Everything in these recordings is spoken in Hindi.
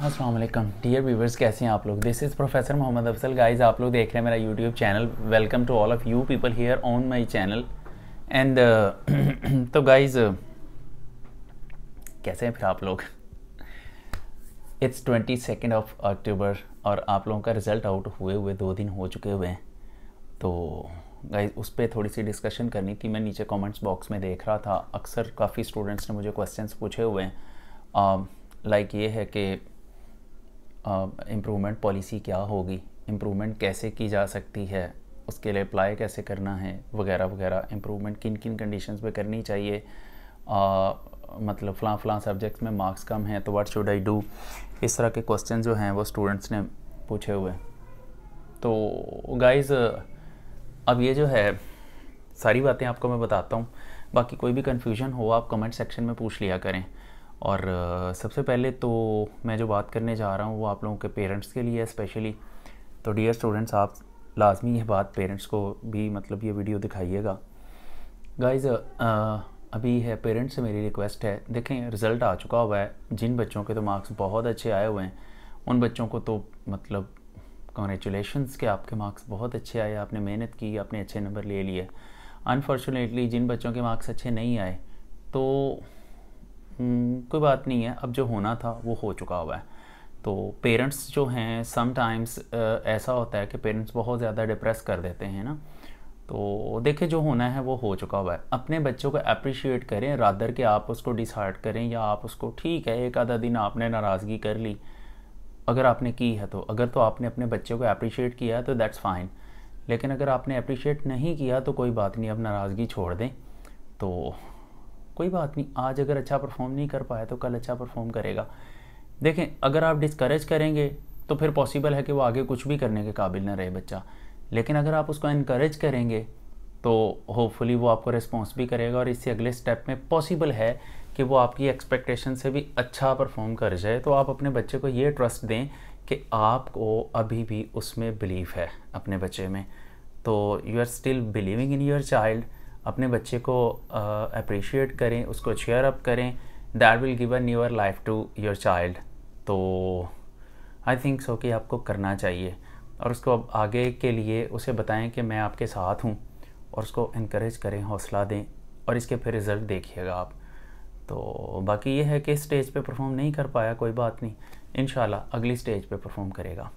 अस्सलाम वालेकुम डियर व्यूवर्स, कैसे हैं आप लोग। This is professor Mohammad Afzal. Guys, आप लोग देख रहे हैं मेरा YouTube channel. Welcome to all of you people here on my channel. And तो गाइस, कैसे हैं फिर आप लोग। इट्स 22 ऑफ अक्टूबर और आप लोगों का रिज़ल्ट आउट हुए 2 दिन हो चुके हुए हैं। तो गाइस, उस पर थोड़ी सी डिस्कशन करनी थी। मैं नीचे कमेंट्स बॉक्स में देख रहा था, अक्सर काफ़ी स्टूडेंट्स ने मुझे क्वेश्चंस पूछे हुए हैं। लाइक ये है कि इम्प्रूवमेंट पॉलिसी क्या होगी, इम्प्रूवमेंट कैसे की जा सकती है, उसके लिए अप्लाई कैसे करना है, वगैरह वगैरह। इम्प्रूवमेंट किन किन कंडीशंस पे करनी चाहिए, मतलब फ़लाँ सब्जेक्ट्स में मार्क्स कम हैं तो व्हाट शुड आई डू। इस तरह के क्वेश्चन जो हैं वो स्टूडेंट्स ने पूछे हुए। तो गाइज़, अब ये जो है सारी बातें आपको मैं बताता हूँ। बाकी कोई भी कन्फ्यूजन हो आप कमेंट सेक्शन में पूछ लिया करें। और सबसे पहले तो मैं जो बात करने जा रहा हूँ वो आप लोगों के पेरेंट्स के लिए है स्पेशली। तो डियर स्टूडेंट्स, आप लाजमी ये बात पेरेंट्स को भी मतलब ये वीडियो दिखाइएगा। गाइज़, अभी है पेरेंट्स से मेरी रिक्वेस्ट है, देखें रिज़ल्ट आ चुका हुआ है। जिन बच्चों के तो मार्क्स बहुत अच्छे आए हुए हैं उन बच्चों को तो मतलब कॉन्ग्रेचुलेशंस कि आपके मार्क्स बहुत अच्छे आए, आपने मेहनत की, आपने अच्छे नंबर ले लिए। अनफॉर्चुनेटली जिन बच्चों के मार्क्स अच्छे नहीं आए तो कोई बात नहीं है, अब जो होना था वो हो चुका हुआ है। तो पेरेंट्स जो हैं समटाइम्स ऐसा होता है कि पेरेंट्स बहुत ज़्यादा डिप्रेस कर देते हैं ना। तो देखिए, जो होना है वो हो चुका हुआ है। अपने बच्चों को अप्रिशिएट करें रादर कि आप उसको डिसहार्ट करें या आप उसको, ठीक है एक आधा दिन आपने नाराज़गी कर ली अगर आपने की है तो, अगर तो आपने अपने बच्चों को अप्रिशिएट किया है तो दैट्स फाइन। लेकिन अगर आपने अप्रिशिएट नहीं किया तो कोई बात नहीं, अब नाराज़गी छोड़ दें। तो कोई बात नहीं, आज अगर अच्छा परफॉर्म नहीं कर पाया तो कल अच्छा परफॉर्म करेगा। देखें, अगर आप डिस्करेज करेंगे तो फिर पॉसिबल है कि वो आगे कुछ भी करने के काबिल ना रहे बच्चा। लेकिन अगर आप उसको इनकरेज करेंगे तो होपफुली वो आपको रिस्पॉन्स भी करेगा और इससे अगले स्टेप में पॉसिबल है कि वो आपकी एक्सपेक्टेशन से भी अच्छा परफॉर्म कर जाए। तो आप अपने बच्चे को ये ट्रस्ट दें कि आपको अभी भी उसमें बिलीव है अपने बच्चे में। तो you are still believing in your child. अपने बच्चे को अप्रिशिएट करें, उसको चेयर अप करें। That will give a newer life to your child. तो आई थिंक सो कि आपको करना चाहिए और उसको अब आगे के लिए उसे बताएं कि मैं आपके साथ हूँ और उसको इनकरेज करें, हौसला दें और इसके फिर रिज़ल्ट देखिएगा आप। तो बाकी ये है कि स्टेज पे परफॉर्म नहीं कर पाया, कोई बात नहीं, इंशाल्लाह अगली स्टेज पे परफॉर्म करेगा।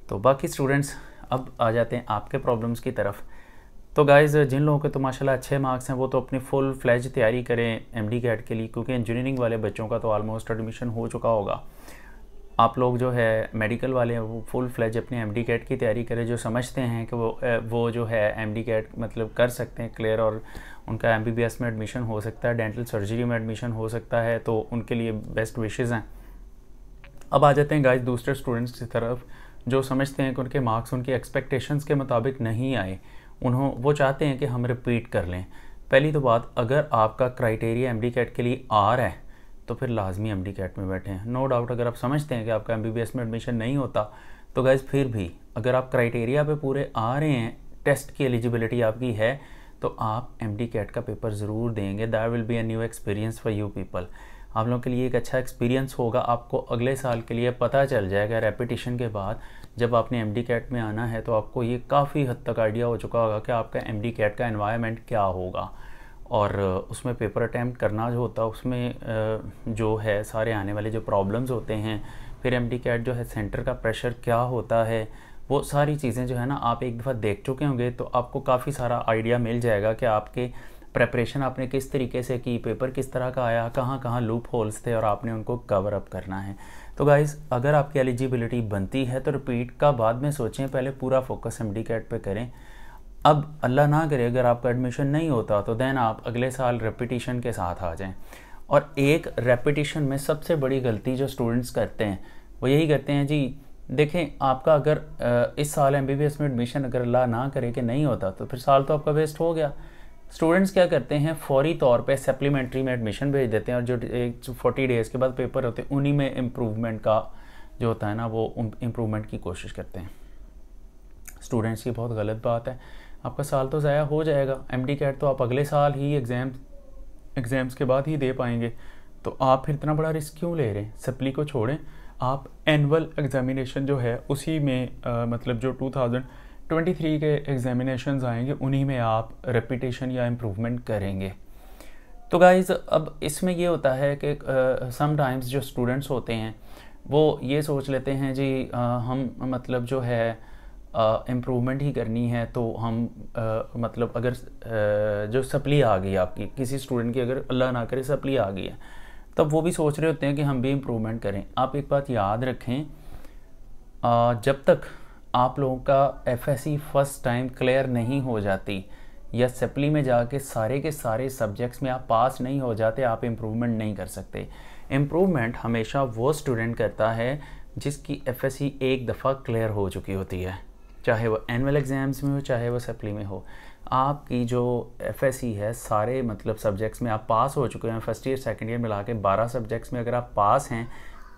तो बाकी स्टूडेंट्स, अब आ जाते हैं आपके प्रॉब्लम्स की तरफ। तो गाइज़, जिन लोगों के तो माशाल्लाह अच्छे मार्क्स हैं वो तो अपनी फुल फ्लैज तैयारी करें एमडी कैट के लिए, क्योंकि इंजीनियरिंग वाले बच्चों का तो ऑलमोस्ट एडमिशन हो चुका होगा। आप लोग जो है मेडिकल वाले हैं वो फुल फ्लैज अपनी एमडी कैट की तैयारी करें। जो समझते हैं कि वो जो है एमडी कैट मतलब कर सकते हैं क्लियर और उनका एमबीबीएस में एडमिशन हो सकता है, डेंटल सर्जरी में एडमिशन हो सकता है, तो उनके लिए बेस्ट विशेज़ हैं। अब आ जाते हैं गाइस दूसरे स्टूडेंट्स की तरफ जो समझते हैं कि उनके मार्क्स उनकी एक्सपेक्टेशंस के मुताबिक नहीं आए, वो चाहते हैं कि हम रिपीट कर लें। पहली तो बात, अगर आपका क्राइटेरिया एमडी कैट के लिए आ रहा है तो फिर लाजमी एमडी कैट में बैठे हैं। नो डाउट, अगर आप समझते हैं कि आपका एमबीबीएस में एडमिशन नहीं होता तो गाइस फिर भी अगर आप क्राइटेरिया पे पूरे आ रहे हैं, टेस्ट की एलिजिबिलिटी आपकी है, तो आप एमडी कैट का पेपर ज़रूर देंगे। That will be a new experience for you people. आप लोगों के लिए एक अच्छा एक्सपीरियंस होगा। आपको अगले साल के लिए पता चल जाएगा रेपिटेशन के बाद, जब आपने एमडी कैट में आना है तो आपको ये काफ़ी हद तक आइडिया हो चुका होगा कि आपका एमडी कैट का एनवायरनमेंट क्या होगा और उसमें पेपर अटैम्प्ट करना जो होता है उसमें जो है सारे आने वाले जो प्रॉब्लम्स होते हैं, फिर एमडी कैट जो है सेंटर का प्रेशर क्या होता है, वो सारी चीज़ें जो है ना आप एक दफ़ा देख चुके होंगे तो आपको काफ़ी सारा आइडिया मिल जाएगा कि आपके प्रेपरेशन आपने किस तरीके से की, पेपर किस तरह का आया, कहाँ कहाँ लूप होल्स थे और आपने उनको कवर अप करना है। तो गाइज़, अगर आपकी एलिजिबिलिटी बनती है तो रिपीट का बाद में सोचें, पहले पूरा फोकस एमडी कैट पे करें। अब अल्लाह ना करे अगर आपका एडमिशन नहीं होता तो देन आप अगले साल रेपिटेशन के साथ आ जाएं। और एक रेपिटेशन में सबसे बड़ी गलती जो स्टूडेंट्स करते हैं वो यही करते हैं जी, देखें आपका अगर इस साल एमबीबीएस में एडमिशन अगर अल्लाह ना करे कि नहीं होता तो फिर साल तो आपका वेस्ट हो गया। स्टूडेंट्स क्या करते हैं, फौरी तौर पे सप्लीमेंट्री में एडमिशन भेज देते हैं और जो 40 डेज़ के बाद पेपर होते हैं उन्हीं में इम्प्रूवमेंट का जो होता है ना वो इम्प्रूवमेंट की कोशिश करते हैं। स्टूडेंट्स की बहुत गलत बात है। आपका साल तो ज़ाया हो जाएगा, एमडी कैट तो आप अगले साल ही एग्ज़ाम्स के बाद ही दे पाएंगे, तो आप फिर इतना बड़ा रिस्क क्यों ले रहे हैं। सप्ली को छोड़ें, आप एनुअल एग्ज़ामिनेशन जो है उसी में मतलब जो 2023 के एग्ज़ामिनेशंस आएंगे उन्हीं में आप रेपिटेशन या इम्प्रूवमेंट करेंगे। तो गाइज़ अब इसमें ये होता है कि समटाइम्स जो स्टूडेंट्स होते हैं वो ये सोच लेते हैं जी हम मतलब जो है इम्प्रूवमेंट ही करनी है तो हम मतलब अगर जो सप्ली आ गई आपकी किसी स्टूडेंट की, अगर अल्लाह ना करे सप्ली आ गई है, तब वो भी सोच रहे होते हैं कि हम भी इम्प्रूवमेंट करें। आप एक बात याद रखें, जब तक आप लोगों का एफएससी फर्स्ट टाइम क्लियर नहीं हो जाती या सप्ली में जाके सारे के सारे सब्जेक्ट्स में आप पास नहीं हो जाते, आप इम्प्रूवमेंट नहीं कर सकते। इम्प्रूवमेंट हमेशा वो स्टूडेंट करता है जिसकी एफएससी एक दफ़ा क्लियर हो चुकी होती है, चाहे वो एनुअल एग्ज़ाम्स में हो चाहे वो सप्ली में हो। आपकी जो एफएससी है सारे मतलब सब्जेक्ट्स में आप पास हो चुके हैं, फर्स्ट ईयर सेकंड ईयर मिला के 12 सब्जेक्ट्स में अगर आप पास हैं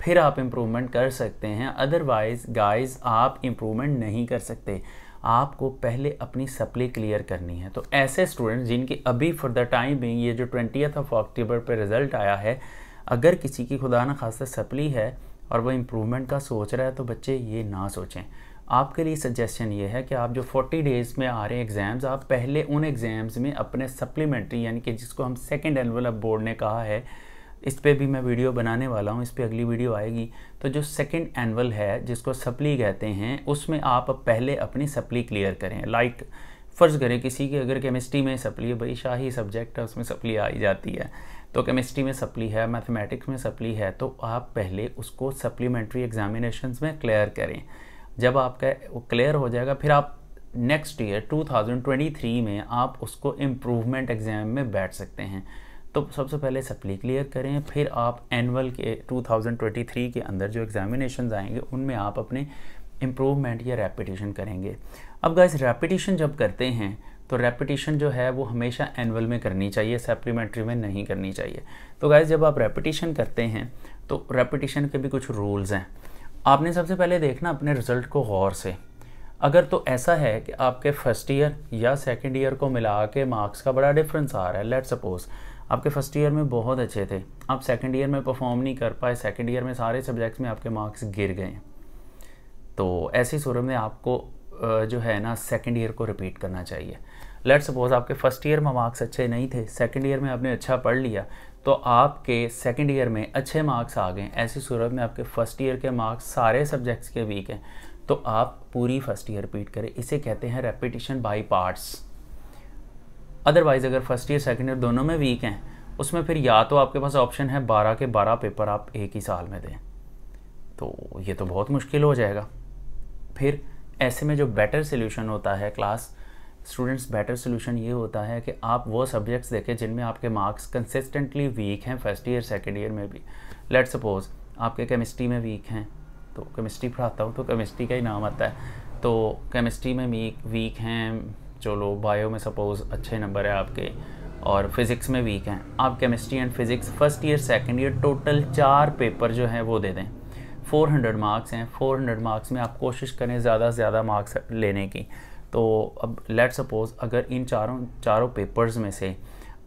फिर आप इम्प्रूवमेंट कर सकते हैं। अदरवाइज़ गाइस आप इम्प्रूवमेंट नहीं कर सकते, आपको पहले अपनी सप्ली क्लियर करनी है। तो ऐसे स्टूडेंट्स जिनकी अभी फॉर द टाइम बिंग ये जो 20 अक्टूबर पे रिज़ल्ट आया है, अगर किसी की खुदा न खास्ता सप्ली है और वो इम्प्रूवमेंट का सोच रहा है तो बच्चे ये ना सोचें। आपके लिए सजेशन ये है कि आप जो 40 डेज़ में आ रहे हैं एग्ज़ाम्स, आप पहले उन एग्ज़ाम्स में अपने सप्लीमेंट्री यानी कि जिसको हम सेकंड एनुअल अब बोर्ड ने कहा है, इस पे भी मैं वीडियो बनाने वाला हूँ, इस पे अगली वीडियो आएगी। तो जो सेकंड एनुअल है जिसको सप्ली कहते हैं, उसमें आप पहले अपनी सप्ली क्लियर करें। लाइक फ़र्ज़ करें किसी की अगर केमिस्ट्री में सप्ली है, बड़ी शाही सब्जेक्ट है उसमें सप्ली आ ही जाती है, तो केमिस्ट्री में सप्ली है, मैथमेटिक्स में सप्ली है, तो आप पहले उसको सप्लीमेंट्री एग्ज़ामिनेशंस में क्लियर करें। जब आपका क्लियर हो जाएगा फिर आप नेक्स्ट ईयर 2023 में आप उसको इम्प्रूवमेंट एग्ज़ाम में बैठ सकते हैं। तो सबसे पहले सप्ली क्लियर करें, फिर आप एनुअल के 2023 के अंदर जो एग्ज़ामिनेशंस आएंगे उनमें आप अपने इम्प्रूवमेंट या रेपिटेशन करेंगे। अब गाइस रेपिटेशन जब करते हैं तो रेपिटेशन जो है वो हमेशा एनुअल में करनी चाहिए, सप्लीमेंट्री में नहीं करनी चाहिए। तो गाइस जब आप रेपिटेशन करते हैं तो रेपिटेशन के भी कुछ रूल्स हैं। आपने सबसे पहले देखना अपने रिज़ल्ट को गौर से। अगर तो ऐसा है कि आपके फर्स्ट ईयर या सेकंड ईयर को मिला के मार्क्स का बड़ा डिफरेंस आ रहा है, लेट्स सपोज आपके फर्स्ट ईयर में बहुत अच्छे थे, आप सेकंड ईयर में परफॉर्म नहीं कर पाए, सेकंड ईयर में सारे सब्जेक्ट्स में आपके मार्क्स गिर गए, तो ऐसी सूरत में आपको जो है ना सेकंड ईयर को रिपीट करना चाहिए। लेट्स सपोज आपके फर्स्ट ईयर में मार्क्स अच्छे नहीं थे, सेकंड ईयर में आपने अच्छा पढ़ लिया, तो आपके सेकंड ईयर में अच्छे मार्क्स आ गए। ऐसी सूरत में आपके फर्स्ट ईयर के मार्क्स सारे सब्जेक्ट्स के वीक हैं, तो आप पूरी फर्स्ट ईयर रिपीट करें। इसे कहते हैं रेपिटेशन बाय पार्ट्स। अदरवाइज़ अगर फर्स्ट ईयर सेकंड ईयर दोनों में वीक हैं, उसमें फिर या तो आपके पास ऑप्शन है 12 के 12 पेपर आप एक ही साल में दें, तो ये तो बहुत मुश्किल हो जाएगा। फिर ऐसे में जो बेटर सोल्यूशन होता है क्लास स्टूडेंट्स, बेटर सोल्यूशन ये होता है कि आप वो सब्जेक्ट्स देखें जिनमें आपके मार्क्स कंसिस्टेंटली वीक हैं फर्स्ट ईयर सेकंड ईयर में भी। लेट्स सपोज आपके केमिस्ट्री में वीक हैं, तो केमिस्ट्री पढ़ाता हूँ तो केमिस्ट्री का ही नाम आता है, तो केमिस्ट्री में वीक हैं, चलो बायो में सपोज़ अच्छे नंबर है आपके, और फिज़िक्स में वीक हैं, आप chemistry and physics first year second year total 4 paper जो हैं वो दे दें। 400 मार्क्स हैं, 400 मार्क्स में आप कोशिश करें ज़्यादा से ज़्यादा मार्क्स लेने की। तो अब लेट्स सपोज अगर इन चारों पेपर्स में से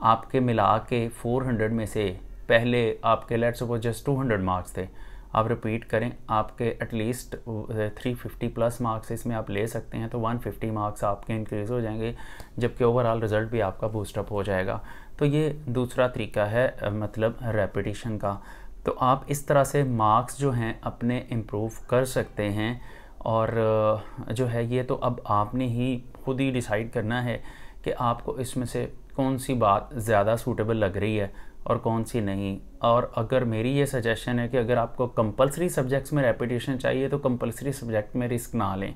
आपके मिला के 400 में से पहले आपके लेट्स सपोज जस्ट 200 मार्क्स थे, आप रिपीट करें, आपके एटलीस्ट 350 प्लस मार्क्स इसमें आप ले सकते हैं, तो 150 मार्क्स आपके इंक्रीज़ हो जाएंगे, जबकि ओवरऑल रिज़ल्ट भी आपका बूस्टअप हो जाएगा। तो ये दूसरा तरीका है मतलब रेपिटेशन का। तो आप इस तरह से मार्क्स जो हैं अपने इम्प्रूव कर सकते हैं। और जो है ये तो अब आपने ही खुद ही डिसाइड करना है कि आपको इसमें से कौन सी बात ज़्यादा सूटेबल लग रही है और कौन सी नहीं। और अगर मेरी ये सजेशन है कि अगर आपको कंपलसरी सब्जेक्ट्स में रेपिटेशन चाहिए तो कंपलसरी सब्जेक्ट में रिस्क ना लें।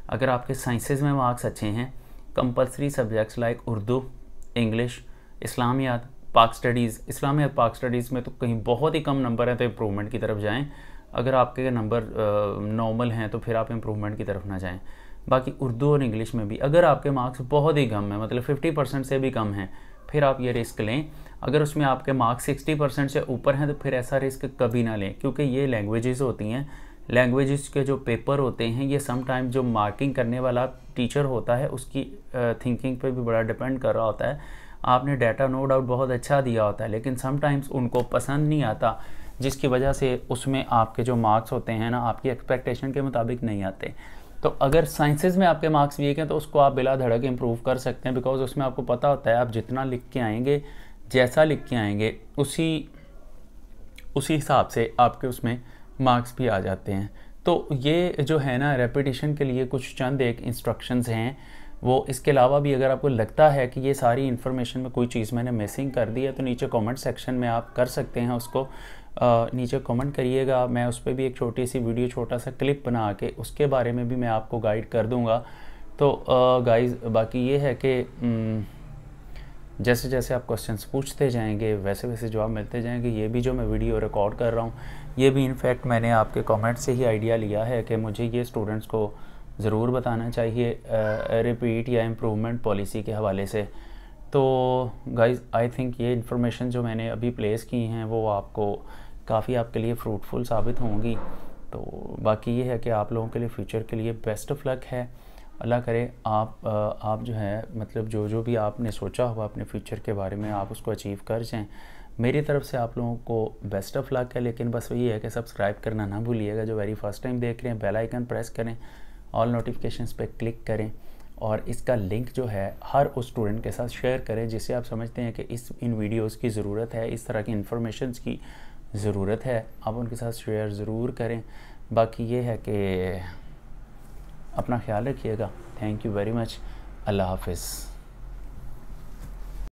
अगर आपके साइंसेस में मार्क्स अच्छे हैं, compulsory subjects like Urdu, English, Islamiat, Pak studies, इस्लामियात Pak studies में तो कहीं बहुत ही कम नंबर हैं तो इम्प्रूवमेंट की तरफ जाएँ। अगर आपके नंबर नॉर्मल हैं तो फिर आप इम्प्रूवमेंट की तरफ ना जाएं। बाकी उर्दू और इंग्लिश में भी अगर आपके मार्क्स बहुत ही कम हैं, मतलब 50% से भी कम हैं, फिर आप ये रिस्क लें। अगर उसमें आपके मार्क्स 60% से ऊपर हैं तो फिर ऐसा रिस्क कभी ना लें, क्योंकि ये लैंग्वेजेस होती हैं। लैंग्वेजेस के जो पेपर होते हैं ये समटाइम जो मार्किंग करने वाला टीचर होता है उसकी थिंकिंग पे भी बड़ा डिपेंड कर रहा होता है। आपने डाटा नो डाउट बहुत अच्छा दिया होता है, लेकिन समटाइम्स उनको पसंद नहीं आता जिसकी वजह से उसमें आपके जो मार्क्स होते हैं ना आपकी एक्सपेक्टेशन के मुताबिक नहीं आते। तो अगर साइंसेस में आपके मार्क्स वीक हैं तो उसको आप बिला धड़क इम्प्रूव कर सकते हैं, बिकॉज उसमें आपको पता होता है आप जितना लिख के आएंगे, जैसा लिख के आएंगे, उसी हिसाब से आपके उसमें मार्क्स भी आ जाते हैं। तो ये जो है ना रेपिटेशन के लिए कुछ चंद एक इंस्ट्रक्शंस हैं। वो इसके अलावा भी अगर आपको लगता है कि ये सारी इन्फॉर्मेशन में कोई चीज़ मैंने मिसिंग कर दी है तो नीचे कमेंट सेक्शन में आप कर सकते हैं उसको, नीचे कमेंट करिएगा। मैं उस पर भी एक छोटी सी वीडियो, छोटा सा क्लिप बना के उसके बारे में भी मैं आपको गाइड कर दूँगा। तो गाइस बाकी ये है कि जैसे जैसे आप क्वेश्चंस पूछते जाएंगे वैसे वैसे जवाब मिलते जाएंगे। ये भी जो मैं वीडियो रिकॉर्ड कर रहा हूँ ये भी इनफैक्ट मैंने आपके कमेंट से ही आइडिया लिया है कि मुझे ये स्टूडेंट्स को ज़रूर बताना चाहिए रिपीट या इम्प्रूवमेंट पॉलिसी के हवाले से। तो गाइस आई थिंक ये इन्फॉर्मेशन जो मैंने अभी प्लेस की हैं वो आपको काफ़ी आपके लिए फ्रूटफुल साबित होंगी। तो बाकी ये है कि आप लोगों के लिए फ्यूचर के लिए बेस्ट ऑफ लक है। अल्लाह करे आप जो है मतलब जो भी आपने सोचा हुआ अपने फ्यूचर के बारे में आप उसको अचीव कर जाएं। मेरी तरफ से आप लोगों को बेस्ट ऑफ लक है। लेकिन बस वही है कि सब्सक्राइब करना ना भूलिएगा। जो वेरी फर्स्ट टाइम देख रहे हैं बेल आइकन प्रेस करें, ऑल नोटिफिकेशंस पे क्लिक करें और इसका लिंक जो है हर उस स्टूडेंट के साथ शेयर करें जिसे आप समझते हैं कि इन वीडियोस की ज़रूरत है, इस तरह की इन्फॉर्मेशंस की ज़रूरत है। आप उनके साथ शेयर ज़रूर करें। बाकी ये है कि अपना ख्याल रखिएगा। Thank you very much. अल्लाह हाफिज़।